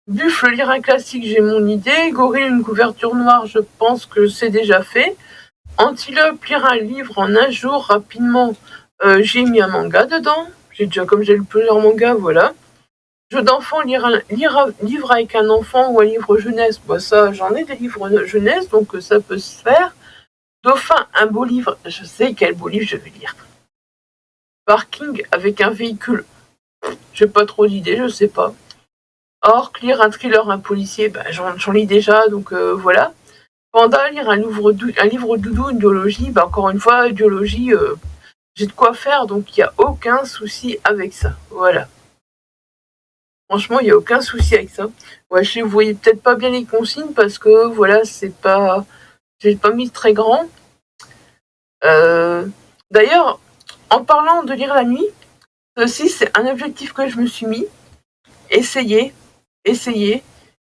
Buffle, lire un classique, j'ai mon idée. Gorille, une couverture noire, je pense que c'est déjà fait. Antilope, lire un livre en un jour rapidement, j'ai mis un manga dedans. Comme j'ai lu plusieurs mangas, voilà. Jeu d'enfant, livre avec un enfant ou un livre jeunesse. Bah ça, j'en ai des livres jeunesse, donc ça peut se faire. Dauphin, un beau livre. Je sais quel beau livre je vais lire. Parking avec un véhicule. J'ai pas trop d'idées, je sais pas. Orc, lire un thriller, un policier, bah, j'en lis déjà, donc voilà. Panda, lire un livre doudou, une biologie, bah, encore une fois, biologie, j'ai de quoi faire, donc il n'y a aucun souci avec ça. Voilà. Franchement, il n'y a aucun souci avec ça. Ouais, je sais, vous voyez peut-être pas bien les consignes parce que voilà, c'est pas. J'ai pas mis très grand. D'ailleurs, en parlant de lire la nuit, ceci c'est un objectif que je me suis mis. Essayez,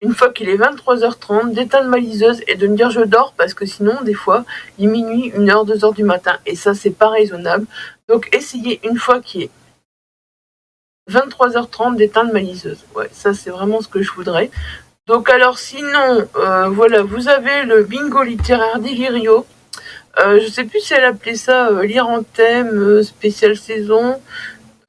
une fois qu'il est 23h30, d'éteindre ma liseuse et de me dire je dors parce que sinon, des fois, il est minuit, 1h, 2h du matin et ça, c'est pas raisonnable. Donc, essayez une fois qu'il est 23h30 d'éteindre ma liseuse. Ouais, ça, c'est vraiment ce que je voudrais. Donc, alors, sinon, voilà, vous avez le bingo littéraire d'Ilirio. Je sais plus si elle appelait ça lire en thème, spécial saison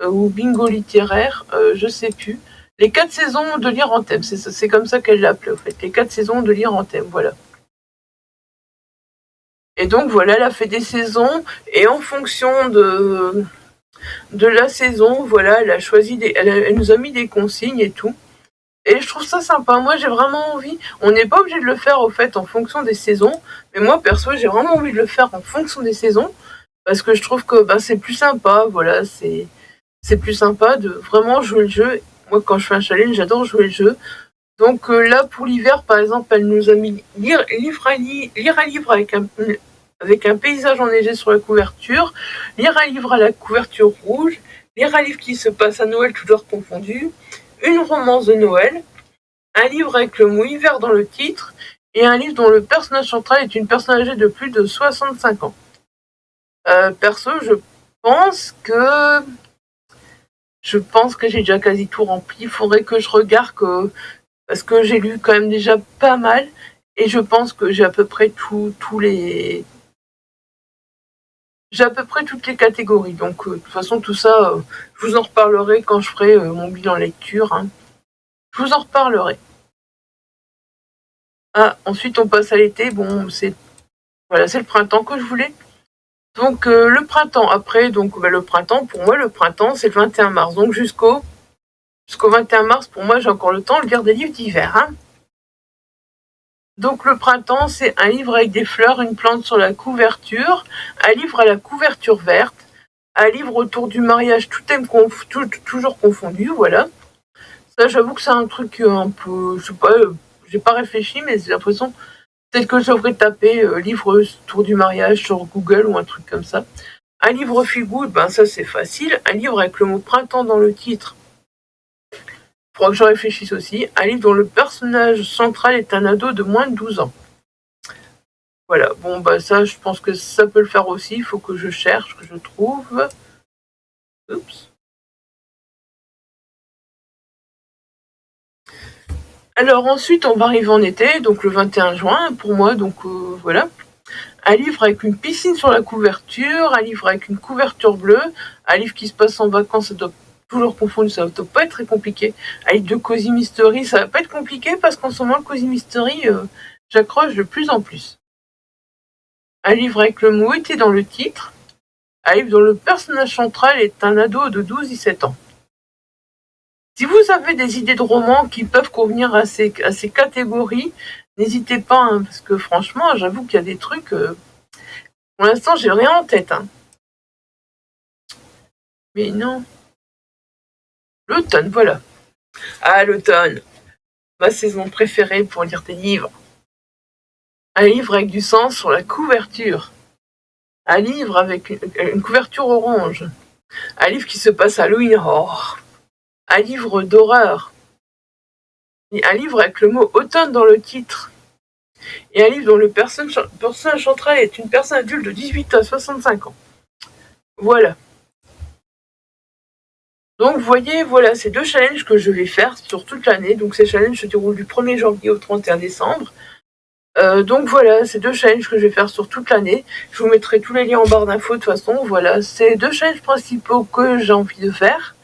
ou bingo littéraire, je sais plus. Les 4 saisons de lire en thème, c'est comme ça qu'elle l'appelait en fait. Les 4 saisons de lire en thème, voilà. Et donc voilà, elle a fait des saisons et en fonction de la saison, voilà, elle a choisi elle nous a mis des consignes et tout. Et je trouve ça sympa. Moi, j'ai vraiment envie. On n'est pas obligé de le faire au fait en fonction des saisons, mais moi perso, j'ai vraiment envie de le faire en fonction des saisons parce que je trouve que c'est plus sympa. Voilà, c'est plus sympa de vraiment jouer le jeu. Moi, quand je fais un challenge, j'adore jouer le jeu. Donc là, pour l'hiver, par exemple, elle nous a mis lire un livre avec un paysage enneigé sur la couverture, lire un livre à la couverture rouge, lire un livre qui se passe à Noël, toujours confondu, une romance de Noël, un livre avec le mot hiver dans le titre, et un livre dont le personnage central est une personne âgée de plus de 65 ans. Perso, pense que je pense que j'ai déjà quasi tout rempli. Il faudrait que je regarde parce que j'ai lu quand même déjà pas mal et je pense que j'ai à peu près j'ai à peu près toutes les catégories. Donc de toute façon tout ça, je vous en reparlerai quand je ferai mon bilan lecture. Hein. Je vous en reparlerai. Ah, ensuite on passe à l'été. Bon, c'est le printemps que je voulais. Donc le printemps après, donc le printemps pour moi le printemps c'est le 21 mars. Donc jusqu'au 21 mars pour moi j'ai encore le temps de lire des livres d'hiver. Hein. Donc le printemps, c'est un livre avec des fleurs, une plante sur la couverture, un livre à la couverture verte, un livre autour du mariage, toujours confondu, voilà. Ça, j'avoue que c'est un truc un peu, je sais pas, j'ai pas réfléchi, mais j'ai l'impression peut-être que je devrais taper livre autour du mariage sur Google ou un truc comme ça. Un livre feel good, ça c'est facile. Un livre avec le mot printemps dans le titre, il faudra que je réfléchisse aussi. Un livre dont le personnage central est un ado de moins de 12 ans. Voilà, bon ça je pense que ça peut le faire aussi, il faut que je cherche, que je trouve. Oups. Alors ensuite on va arriver en été, donc le 21 juin pour moi, donc voilà. Un livre avec une piscine sur la couverture, un livre avec une couverture bleue, un livre qui se passe en vacances, ça doit toujours confondre, ça doit pas être très compliqué. Un livre de Cozy Mystery, ça va pas être compliqué parce qu'en ce moment le Cozy Mystery, j'accroche de plus en plus. Un livre avec le mot été dans le titre, un livre dont le personnage central est un ado de 12-17 ans. Si vous avez des idées de romans qui peuvent convenir à ces catégories, n'hésitez pas, hein, parce que franchement, j'avoue qu'il y a des trucs... pour l'instant, j'ai rien en tête. Hein. Mais non. L'automne, voilà. Ah, l'automne. Ma saison préférée pour lire des livres. Un livre avec du sang sur la couverture. Un livre avec une couverture orange. Un livre qui se passe à Halloween. Oh. Un livre d'horreur. Un livre avec le mot automne dans le titre. Et un livre dont le personnage central est une personne adulte de 18 à 65 ans. Voilà. Donc vous voyez, voilà, ces 2 challenges que je vais faire sur toute l'année. Donc ces challenges se déroulent du 1er janvier au 31 décembre. Donc voilà, ces 2 challenges que je vais faire sur toute l'année. Je vous mettrai tous les liens en barre d'infos de toute façon. Voilà, c'est 2 challenges principaux que j'ai envie de faire.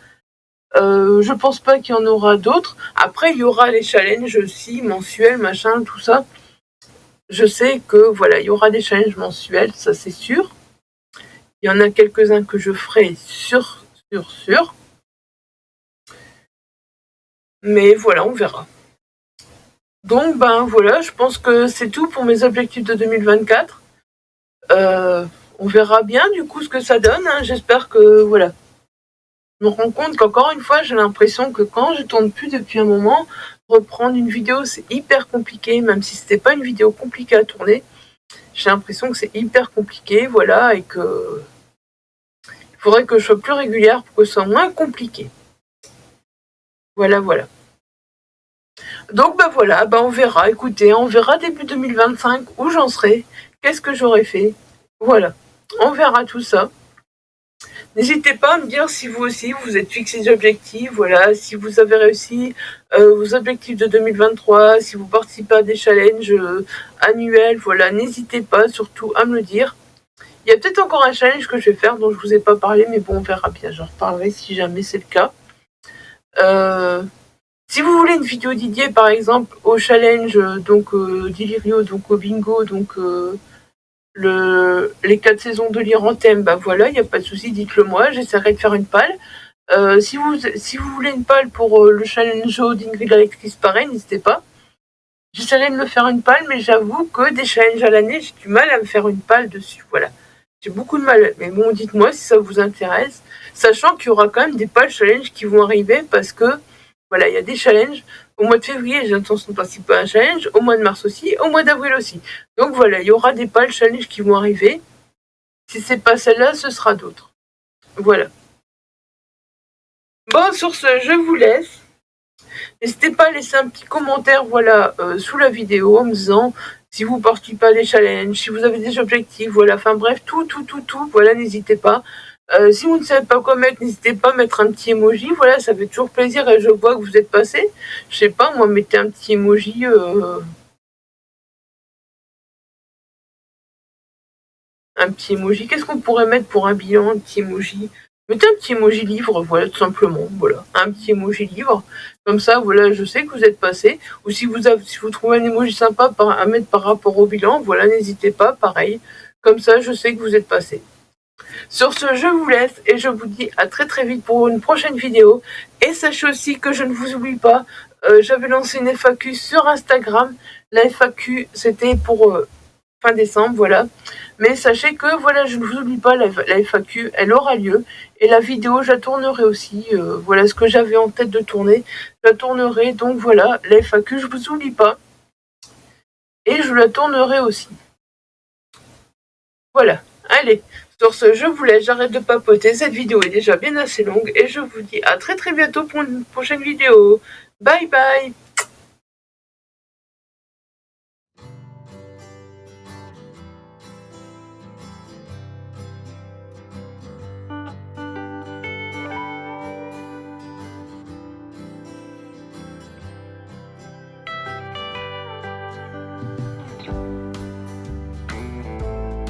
Je pense pas qu'il y en aura d'autres. Après, il y aura les challenges aussi, mensuels, machin, tout ça. Je sais que, voilà, il y aura des challenges mensuels, ça c'est sûr. Il y en a quelques-uns que je ferai sûr. Mais voilà, on verra. Donc, ben voilà, je pense que c'est tout pour mes objectifs de 2024. On verra bien du coup ce que ça donne. Hein. J'espère que, voilà. Je me rends compte qu'encore une fois, j'ai l'impression que quand je tourne plus depuis un moment, reprendre une vidéo, c'est hyper compliqué, même si c'était pas une vidéo compliquée à tourner. J'ai l'impression que c'est hyper compliqué, voilà, et que il faudrait que je sois plus régulière pour que ce soit moins compliqué. Voilà. Donc bah voilà, bah on verra, écoutez, on verra début 2025 où j'en serai, qu'est-ce que j'aurais fait. Voilà, on verra tout ça. N'hésitez pas à me dire si vous aussi vous êtes fixé des objectifs, voilà, si vous avez réussi vos objectifs de 2023, si vous participez à des challenges annuels, voilà, n'hésitez pas surtout à me le dire. Il y a peut-être encore un challenge que je vais faire dont je vous ai pas parlé, mais bon, on verra bien, j'en reparlerai si jamais c'est le cas. Si vous voulez une vidéo dédiée par exemple au challenge donc d'Illyrio, donc au bingo, donc les 4 saisons de lire en thème, bah voilà, il n'y a pas de souci, dites-le moi, j'essaierai de faire une palle. Si vous voulez une palle pour le challenge d'Ingrid Alexis Paré, n'hésitez pas. J'essaierai de me faire une palle, mais j'avoue que des challenges à l'année, j'ai du mal à me faire une palle dessus, voilà. J'ai beaucoup de mal, mais bon, dites-moi si ça vous intéresse, sachant qu'il y aura quand même des palles challenges qui vont arriver parce que, voilà, il y a des challenges. Au mois de février, j'ai l'intention de participer à un challenge, au mois de mars aussi, au mois d'avril aussi. Donc voilà, il y aura des palles challenges qui vont arriver. Si c'est pas celle-là, ce sera d'autres. Voilà. Bon, sur ce, je vous laisse. N'hésitez pas à laisser un petit commentaire, voilà, sous la vidéo en me disant si vous participez à des challenges, si vous avez des objectifs, voilà, enfin bref, tout, voilà, n'hésitez pas. Si vous ne savez pas quoi mettre, n'hésitez pas à mettre un petit emoji, voilà, ça fait toujours plaisir et je vois que vous êtes passé. Je sais pas, moi, mettez un petit emoji. Un petit emoji. Qu'est-ce qu'on pourrait mettre pour un bilan, un petit emoji? Mettez un petit emoji livre, voilà, tout simplement, voilà, un petit emoji livre. Comme ça, voilà, je sais que vous êtes passé. Ou si vous trouvez un emoji sympa à mettre par rapport au bilan, voilà, n'hésitez pas, pareil. Comme ça, je sais que vous êtes passé. Sur ce, je vous laisse et je vous dis à très vite pour une prochaine vidéo. Et sachez aussi que je ne vous oublie pas, j'avais lancé une FAQ sur Instagram. La FAQ, c'était pour fin décembre, voilà. Mais sachez que, voilà, je ne vous oublie pas, la FAQ, elle aura lieu. Et la vidéo, je la tournerai aussi. Voilà ce que j'avais en tête de tourner. Je la tournerai, donc voilà, la FAQ, je ne vous oublie pas. Et je la tournerai aussi. Voilà, allez. Sur ce, je vous laisse, j'arrête de papoter. Cette vidéo est déjà bien assez longue. Et je vous dis à très bientôt pour une prochaine vidéo. Bye bye.